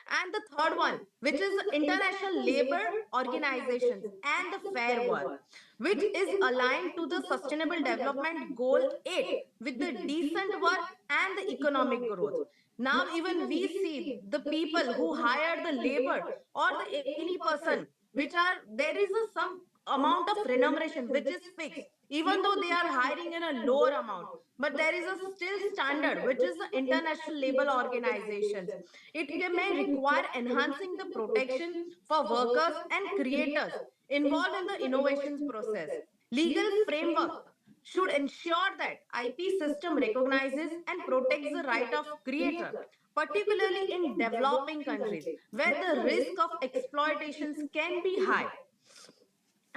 And the third one, which is International Labor Organizations and the Fair Work, which is aligned to the Sustainable Development Goal 8 with the decent work and the economic growth. Now, even we see the people who hire the labor or the any person, which are there is a some amount of remuneration which is fixed, even though they are hiring in a lower amount. But there is a still standard, which is the International Labor Organizations. It may require enhancing the protection for workers and creators involved in the innovations process. Legal framework should ensure that IP system recognizes and protects the right of creator, particularly in developing countries where the risk of exploitations can be high.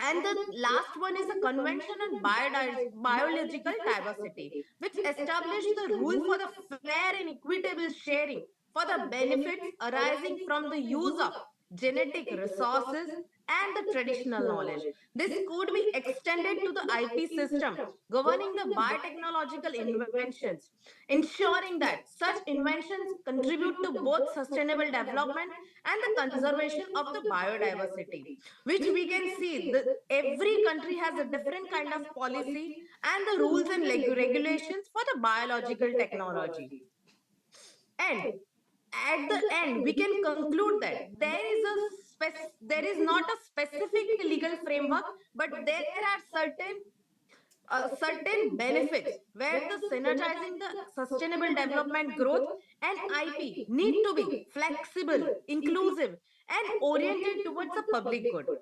And the last one is a Convention on Biological Diversity, which established the rule for the fair and equitable sharing for the benefits arising from the use of genetic resources and the traditional knowledge. This could be extended to the IP system governing the biotechnological inventions, ensuring that such inventions contribute to both sustainable development and the conservation of the biodiversity, which we can see the every country has a different kind of policy and the rules and regulations for the biological technology. And at the end we can conclude that there is not a specific legal framework, but there are certain benefits where the synergizing the sustainable development growth and IP need to be flexible, inclusive, and oriented towards the public good.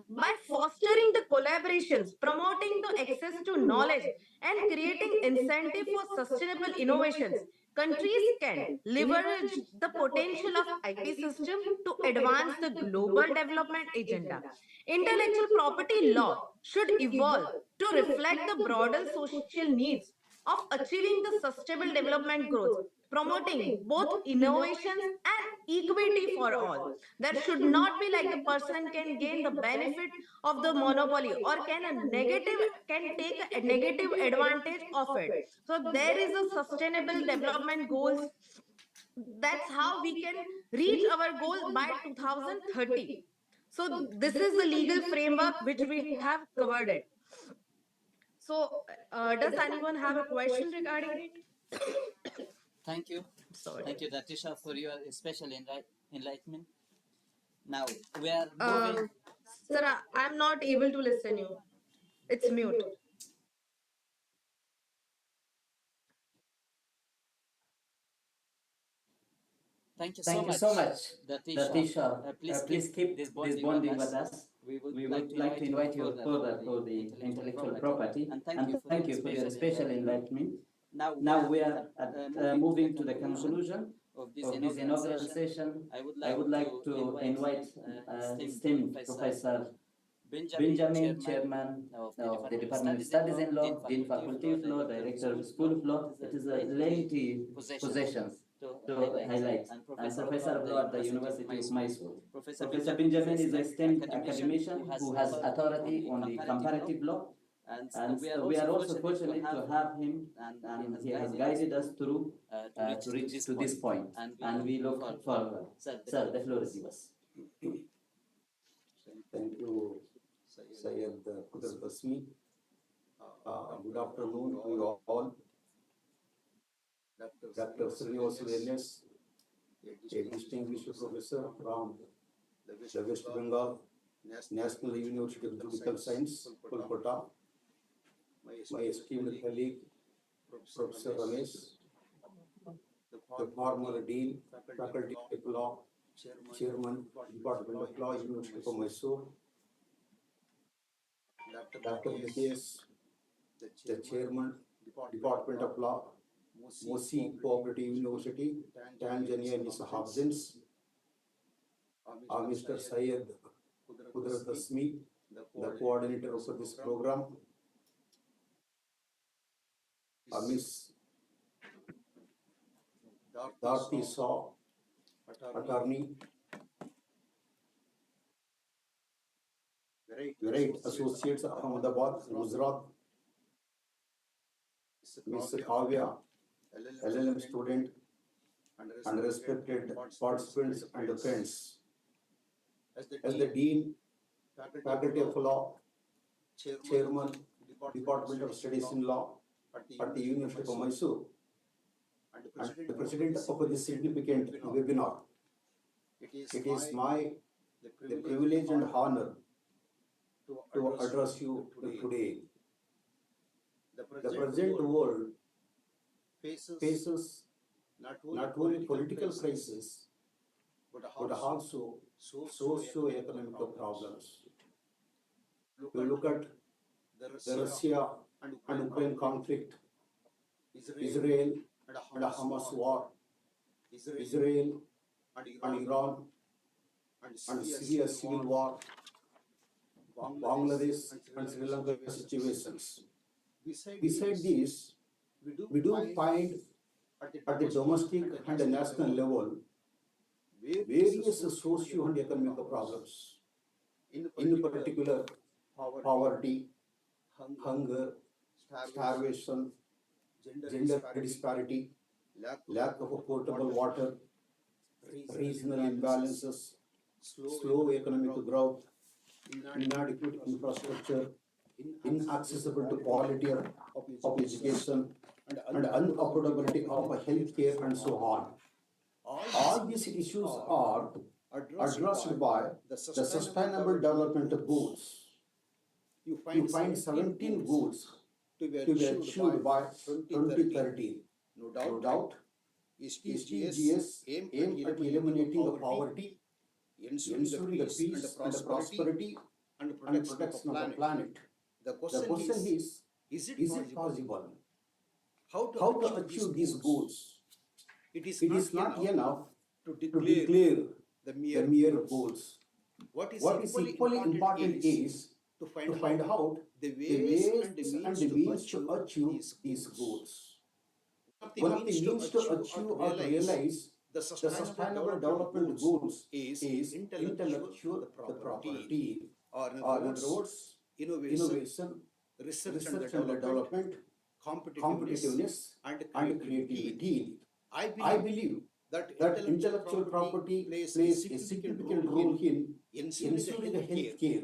By fostering the collaborations, promoting the access to knowledge, and creating incentive for sustainable innovations, countries can leverage the potential of IP system to advance the global development agenda. Intellectual property law should evolve to reflect the broader social needs of achieving the sustainable development growth, promoting both innovations and equity for all. There should not be like the person can gain the benefit of the monopoly or can take a negative advantage of it. So there is a sustainable development goals. That's how we can reach our goal by 2030. So this is the legal framework which we have covered it. So does anyone have a question regarding it? Thank you. Sorry. Thank you, Dharti Shah, for your special enlightenment. Now we are moving. Sir, I'm not able to listen you. It's mute. Thank you Thank so you much, so much, Dharti Dharti Shah. Shah. Please keep this bonding with us. We We would like would to like to invite invite you you further for the intellectual property, and and thank you for your special enlightenment. Now Now we are moving to the conclusion conclusion of of this inaugural session. I would like to invite esteemed Professor Benjamin, Chairman of the Department of Studies in Law, Dean Faculty of Law, Director of School of Law. It is a lengthy possession to highlight, and Professor of Law at the University of Mysore. Professor Benjamin is a esteemed academician who has authority on the comparative law, and we are also fortunate to have him, and he has guided us through to reach to this point, and we look forward. Sir, the floor is yours. Thank you, Syed Qudrat Hashimy. Good afternoon to you all. Dr. Sreenivasulu N.S., a distinguished professor from the West Bengal National University of Political Science, Kolkata, my esteemed colleague, Professor Ramesh, the former Dean, Faculty of Law, Chairman, Department of Law, University of Mysore, Dr. Nikhis, the Chairman, Department of Law, Mosi Cooperative University, Tanzania in his absence, Mr. Syed Qudrat Hashimy, the coordinator of this program, Miss Dharti Shah, attorney, Great Associates Ahmedabad, Gujarat, Miss Kavya, LLM student, and respected participants and friends. As the Dean, Faculty of Law, Chairman, Department of Studies in Law at the University of Mysore, and the President of this significant webinar, it is my privilege and honor to address you today. The present world faces not only political crisis, but also socio-economic problems. We look at the Russia and Ukraine conflict, Israel and Hamas war, Israel and Iran and Syria civil war, Bangladesh and Sri Lanka situations. Besides this, we do find at the domestic and the national level various socio and economic problems, in particular poverty, hunger, starvation, gender disparity, lack of potable water, regional imbalances, slow economic growth, inadequate infrastructure, inaccessible to quality of education, and unaffordability of health care, and so on. All these issues are addressed by the Sustainable Development Goals. You find 17 goals to be achieved by 2030. No doubt, SDGs aim at eliminating the poverty, ensuring the peace and the prosperity and protection of the planet. The question is it possible? How to achieve these goals? It is not enough to declare the mere goals. What is equally important is to find out the ways and the means to achieve these goals. One of the means to achieve or to realize the Sustainable Development Goals is intellectual property, or in other words, innovation, research and development, competitiveness, and creativity. I believe that intellectual property plays a significant role in ensuring the health care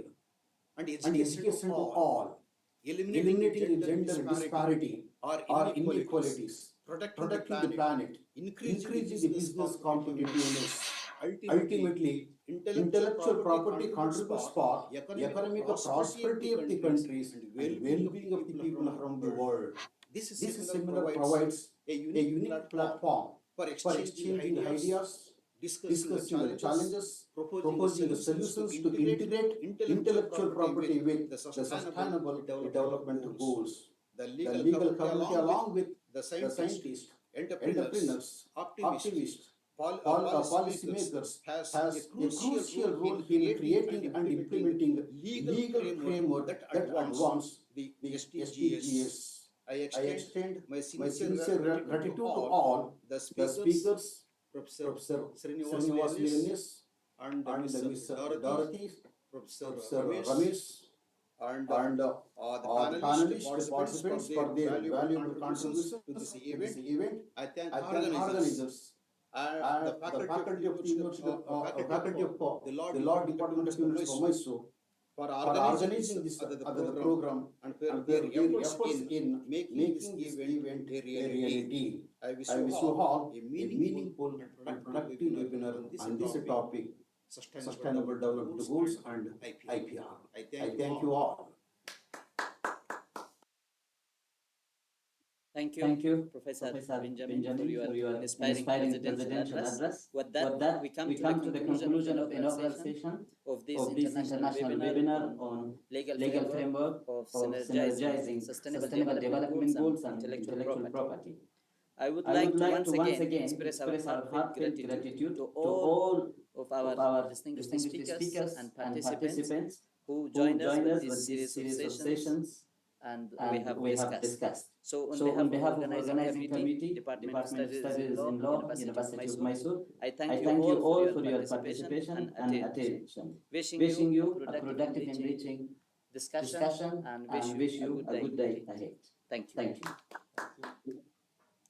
and education to all, eliminating the gender disparity or inequalities, protecting the planet, increasing the business competitiveness. Ultimately, intellectual property contributes for economic prosperity of the countries and well-being of the people around the world. This seminar provides a unique platform for exchanging ideas, discussing the challenges, proposing the solutions to integrate intellectual property with the Sustainable Development Goals. The legal community, along with the scientists, entrepreneurs, activists, policymakers, has a crucial role in creating and implementing legal framework that advance the SDGs. I extend my sincere gratitude to all the speakers, Professor Sreenivasulu N.S. and Ms. Dharti, Professor Ramesh, and the panelists, the participants for their valuable contributions to this event. I thank organizers and the faculty of the University, faculty of the Law Department of University of Mysore, for organizing this other program and for their efforts in making this event a reality. I wish you all a meaningful and productive webinar on this topic, sustainable development goals and IPR. I thank you all. Thank you, Professor Benjamin, for your inspiring presidential address. With that, we come to the conclusion of inaugural session of this international webinar on legal framework of synergizing sustainable development goals and intellectual property. I would like to once again express our heartfelt gratitude to all of our distinguished speakers and participants who joined us with this series of sessions and we have discussed. So on behalf of organizing committee, Department of Studies in Law, University of Mysore, I thank you all for your participation and attention. Wishing you a productive, enriching discussion and wish you a good day ahead. Thank you.